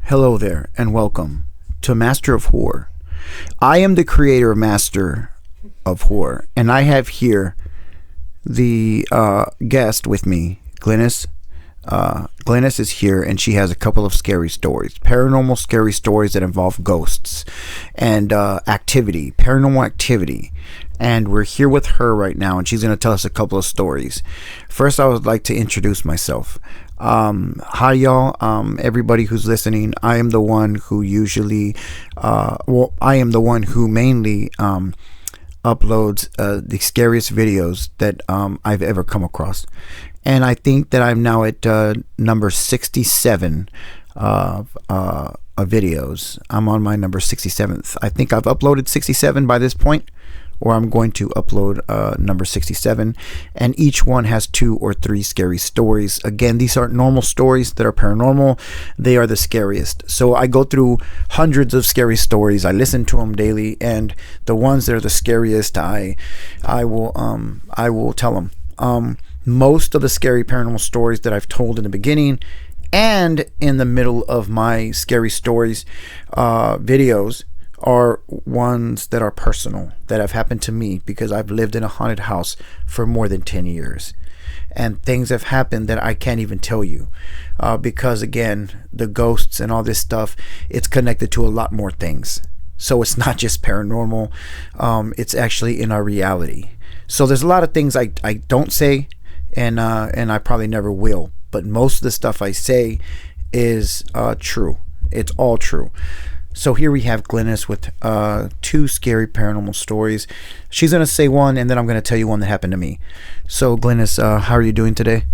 Hello there, and welcome to Master of Horror. I am the creator of Master of Horror, and I have here the guest with me, Glynis. Glynis is here, and she has a couple of scary stories, paranormal scary stories that involve ghosts and paranormal activity. And we're here with her right now, and she's going to tell us a couple of stories. First, I would like to introduce myself. Hi y'all, everybody who's listening. I am the one who usually I am the one who mainly uploads the scariest videos that I've ever come across, and I think that I'm now at number 67 of videos. I'm on my number 67th. I think I've uploaded 67 by this point, or I'm going to upload number 67, and each one has 2 or 3 scary stories. Again, these aren't normal stories that are paranormal. They are the scariest. So I go through hundreds of scary stories. I listen to them daily, and the ones that are the scariest, I will tell them. Most of the scary paranormal stories that I've told in the beginning and in the middle of my scary stories videos are ones that are personal, that have happened to me, because I've lived in a haunted house for more than 10 years, and things have happened that I can't even tell you, because again, the ghosts and all this stuff, it's connected to a lot more things. So it's not just paranormal, it's actually in our reality. So there's a lot of things I don't say, and I probably never will, but most of the stuff I say is true. It's all true. So here we have Glynis with 2 scary paranormal stories. She's going to say one, and then I'm going to tell you one that happened to me. So Glynis, how are you doing today?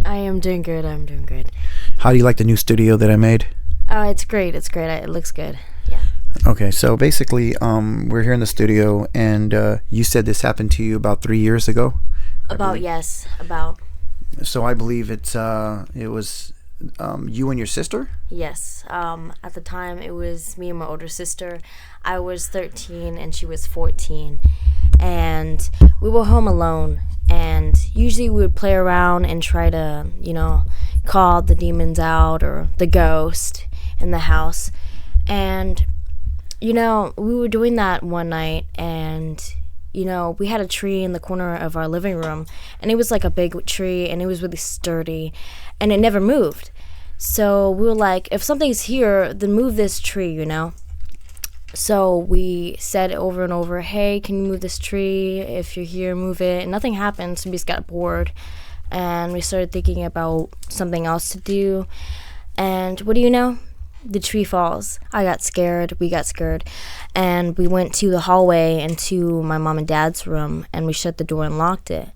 I am doing good. I'm doing good. How do you like the new studio that I made? It's great. It's great. It looks good. Yeah. Okay, so basically, we're here in the studio, and you said this happened to you about 3 years ago? Yes. So I believe it was you and your sister? Yes. At the time, it was me and my older sister. I was 13 and she was 14. And we were home alone. And usually we would play around and try to, call the demons out or the ghost in the house. And, we were doing that one night, and we had a tree in the corner of our living room, and it was like a big tree, and it was really sturdy, and it never moved. So we were like, if something's here, then move this tree, So we said over and over, hey, can you move this tree? If you're here, move it. And nothing happened, so we just got bored, and we started thinking about something else to do. And what do you know? The tree falls. I got scared. We got scared. And we went to the hallway and to my mom and dad's room, and we shut the door and locked it.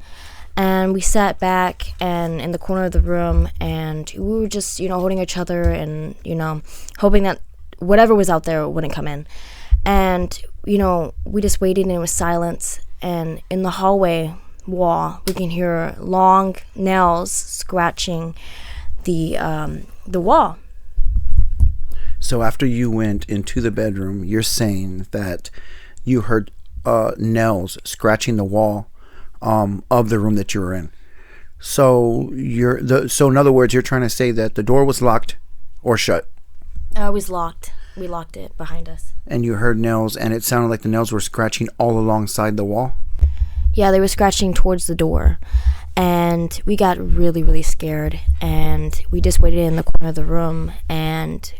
And we sat back and in the corner of the room, and we were just, holding each other and, hoping that whatever was out there wouldn't come in. And, we just waited, and it was silence. And in the hallway wall, we can hear long nails scratching the wall. So after you went into the bedroom, you're saying that you heard nails scratching the wall of the room that you were in. So so in other words, you're trying to say that the door was locked or shut? It was locked. We locked it behind us. And you heard nails, and it sounded like the nails were scratching all alongside the wall? Yeah, they were scratching towards the door. And we got really, really scared. And we just waited in the corner of the room, and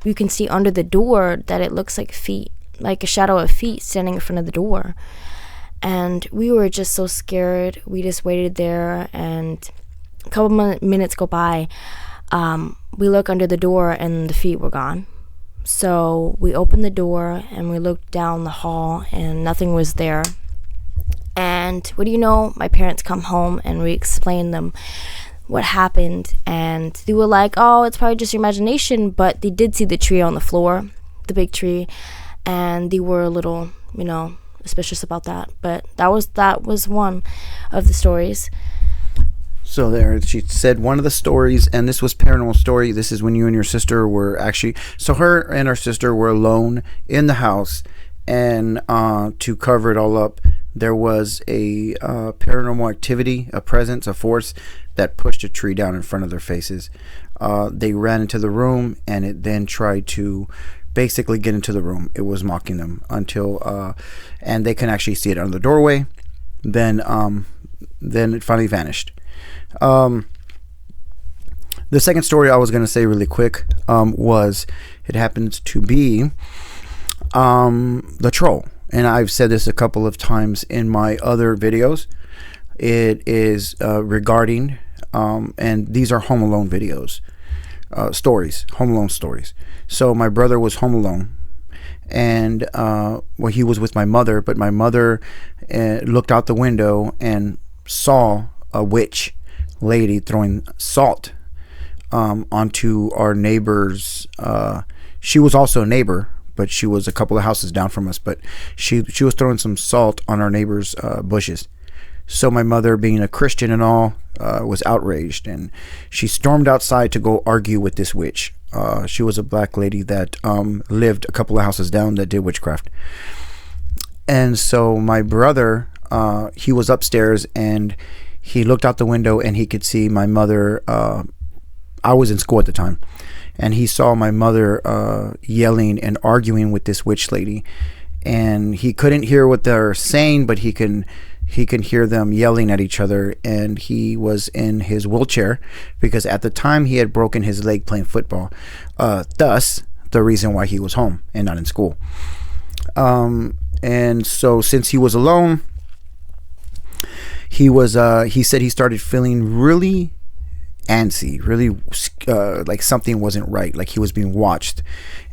you can see under the door that it looks like feet, like a shadow of feet standing in front of the door. And we were just so scared. We just waited there, and a couple minutes go by. We look under the door, and the feet were gone. So we opened the door, and we looked down the hall, and nothing was there. And what do you know? My parents come home, and we explained them what happened, and they were like, oh, it's probably just your imagination, but they did see the tree on the floor, the big tree, and they were a little, suspicious about that. But that was one of the stories. So there, she said one of the stories, and this was paranormal story. This is when you and your sister were actually, so her and her sister were alone in the house, and to cover it all up, there was a paranormal activity, a presence, a force that pushed a tree down in front of their faces. They ran into the room, and it then tried to basically get into the room. It was mocking them until, and they can actually see it on the doorway. Then it finally vanished. The second story I was going to say really quick was it happens to be the troll. And I've said this a couple of times in my other videos. It is regarding, and these are Home Alone videos, stories, Home Alone stories. So my brother was home alone, and he was with my mother, but my mother looked out the window and saw a witch lady throwing salt onto our neighbor's. She was also a neighbor, but she was a couple of houses down from us. But she was throwing some salt on our neighbor's bushes. So my mother, being a Christian and all, was outraged, and she stormed outside to go argue with this witch. She was a black lady that lived a couple of houses down that did witchcraft. And so my brother, he was upstairs, and he looked out the window, and he could see my mother. I was in school at the time, and he saw my mother yelling and arguing with this witch lady, and he couldn't hear what they're saying, but he can hear them yelling at each other. And he was in his wheelchair because at the time he had broken his leg playing football, thus the reason why he was home and not in school. And so since he was alone, he said he started feeling really antsy, really like something wasn't right, like he was being watched.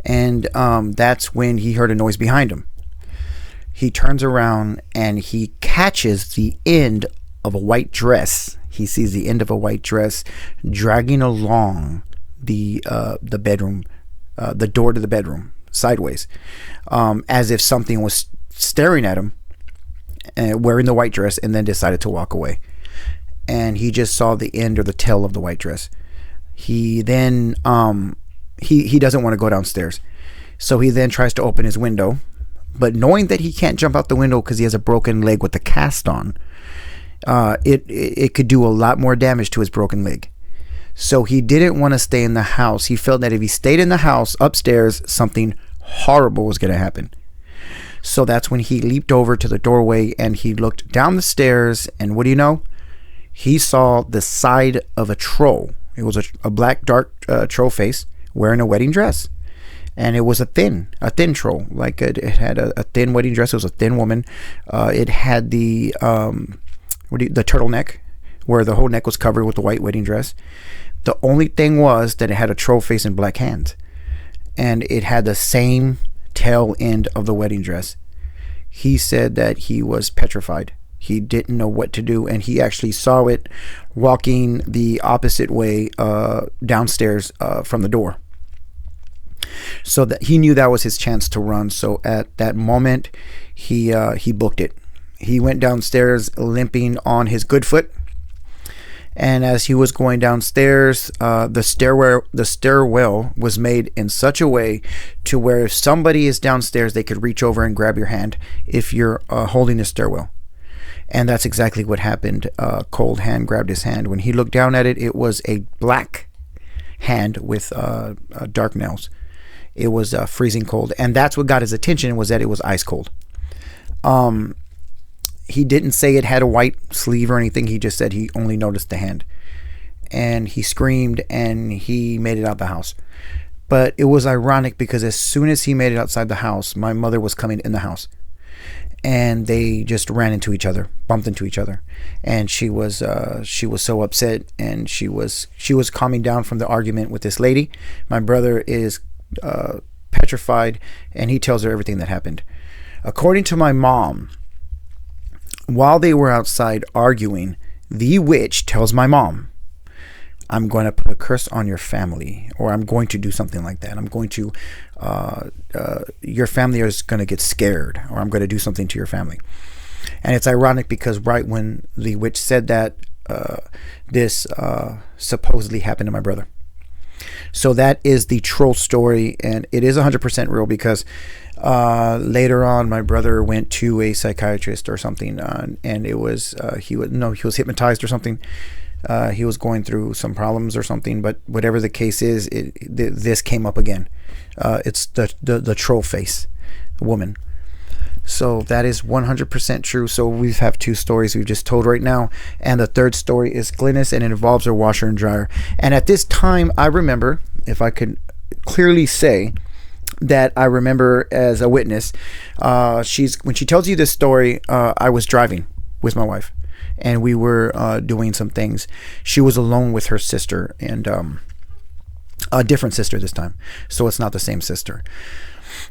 And that's when he heard a noise behind him. He turns around and he catches the end of a white dress. He sees the end of a white dress dragging along the bedroom, the door to the bedroom, sideways, as if something was staring at him, wearing the white dress, and then decided to walk away. And he just saw the end or the tail of the white dress. He then he doesn't want to go downstairs, so he then tries to open his window, but knowing that he can't jump out the window because he has a broken leg with the cast on, it could do a lot more damage to his broken leg. So he didn't want to stay in the house. He felt that if he stayed in the house upstairs, something horrible was going to happen. So that's when he leaped over to the doorway and he looked down the stairs, and what do you know? He saw the side of a troll. It was a black, dark troll face wearing a wedding dress. And it was a thin troll. Like it had a thin wedding dress. It was a thin woman. It had the turtleneck, where the whole neck was covered with the white wedding dress. The only thing was that it had a troll face and black hands. And it had the same tail end of the wedding dress. He said that he was petrified. He didn't know what to do, and he actually saw it walking the opposite way downstairs from the door. So that he knew that was his chance to run. So at that moment, he booked it. He went downstairs limping on his good foot, and as he was going downstairs, the stairwell was made in such a way to where if somebody is downstairs, they could reach over and grab your hand if you're holding the stairwell. And that's exactly what happened. Cold hand grabbed his hand. When he looked down at it, it was a black hand with dark nails. It was freezing cold, and that's what got his attention, was that it was ice cold. He didn't say it had a white sleeve or anything. He just said he only noticed the hand, and he screamed and he made it out the house. But it was ironic because as soon as he made it outside the house, my mother was coming in the house, and they just ran into each other, bumped into each other, and she was so upset, and she was calming down from the argument with this lady. My brother is petrified, and he tells her everything that happened. According to my mom, while they were outside arguing, the witch tells my mom, "I'm going to put a curse on your family," or "I'm going to do something like that. I'm going to your family is going to get scared," or "I'm going to do something to your family." And it's ironic because right when the witch said that, this supposedly happened to my brother. So that is the troll story, and it is 100% real because later on my brother went to a psychiatrist or something, and it was he was hypnotized or something. He was going through some problems or something, but whatever the case is, this came up again. It's the troll face woman. So that is 100% true. So we have 2 stories we've just told right now, and the third story is Glynis, and it involves her washer and dryer. And at this time, I remember, if I could clearly say that I remember as a witness, when she tells you this story, I was driving with my wife, and we were doing some things. She was alone with her sister, and a different sister this time, so it's not the same sister.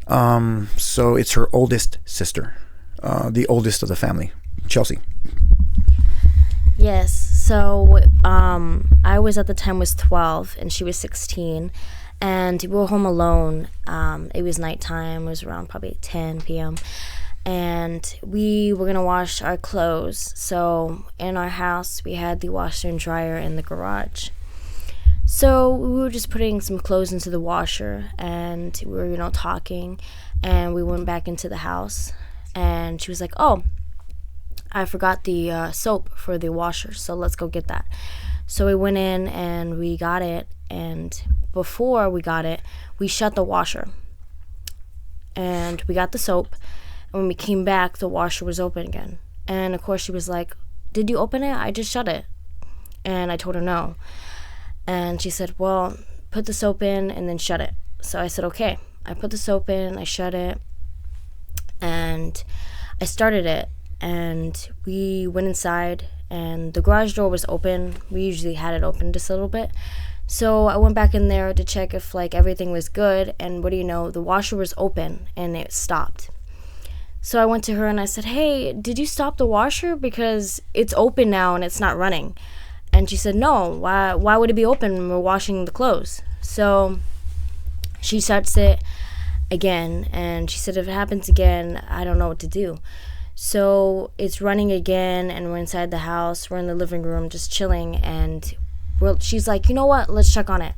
So it's her oldest sister, the oldest of the family, Chelsea. Yes. So I was at the time was 12 and she was 16, and we were home alone. It was nighttime. It was around probably 10 p.m. and we were gonna wash our clothes. So in our house we had the washer and dryer in the garage. So we were just putting some clothes into the washer, and we were, talking, and we went back into the house, and she was like, oh, I forgot the soap for the washer, so let's go get that. So we went in and we got it, and before we got it, we shut the washer, and we got the soap, and when we came back, the washer was open again. And of course she was like, did you open it? I just shut it. And I told her no. And she said, well, put the soap in and then shut it. So I said, okay. I put the soap in, I shut it, and I started it. And we went inside, and the garage door was open. We usually had it open just a little bit. So I went back in there to check if, everything was good. And what do you know? The washer was open, and it stopped. So I went to her, and I said, hey, did you stop the washer? Because it's open now, and it's not running. And she said, no, why would it be open when we're washing the clothes? So she shuts it again, and she said, if it happens again, I don't know what to do. So it's running again, and we're inside the house. We're in the living room just chilling, and she's like, you know what? Let's check on it.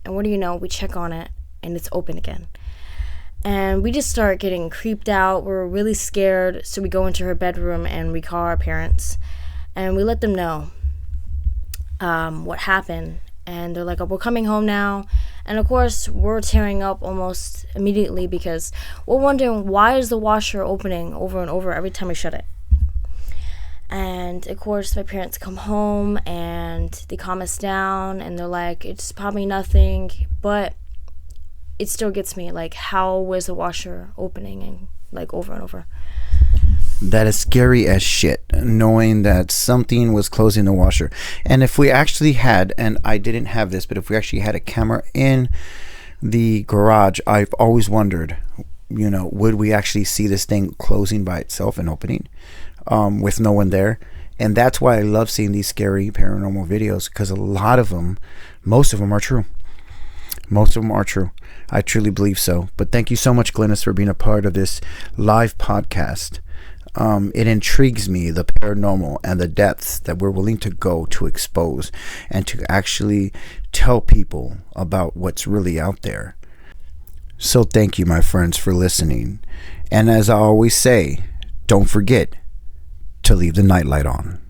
And what do you know? We check on it, and it's open again. And we just start getting creeped out. We're really scared, so we go into her bedroom, and we call our parents, and we let them know what happened. And they're like, oh, we're coming home now. And of course we're tearing up almost immediately, because we're wondering, why is the washer opening over and over every time we shut it? And of course my parents come home and they calm us down, and they're like, it's probably nothing, but it still gets me, how was the washer opening and over and over? That is scary as shit, knowing that something was closing the washer. And if we actually had, and I didn't have this, but if we actually had a camera in the garage, I've always wondered, would we actually see this thing closing by itself and opening with no one there? And that's why I love seeing these scary paranormal videos, because a lot of them, most of them are true. Most of them are true. I truly believe so. But thank you so much, Glynis, for being a part of this live podcast. It intrigues me, the paranormal and the depths that we're willing to go to expose and to actually tell people about what's really out there. So thank you, my friends, for listening. And as I always say, don't forget to leave the nightlight on.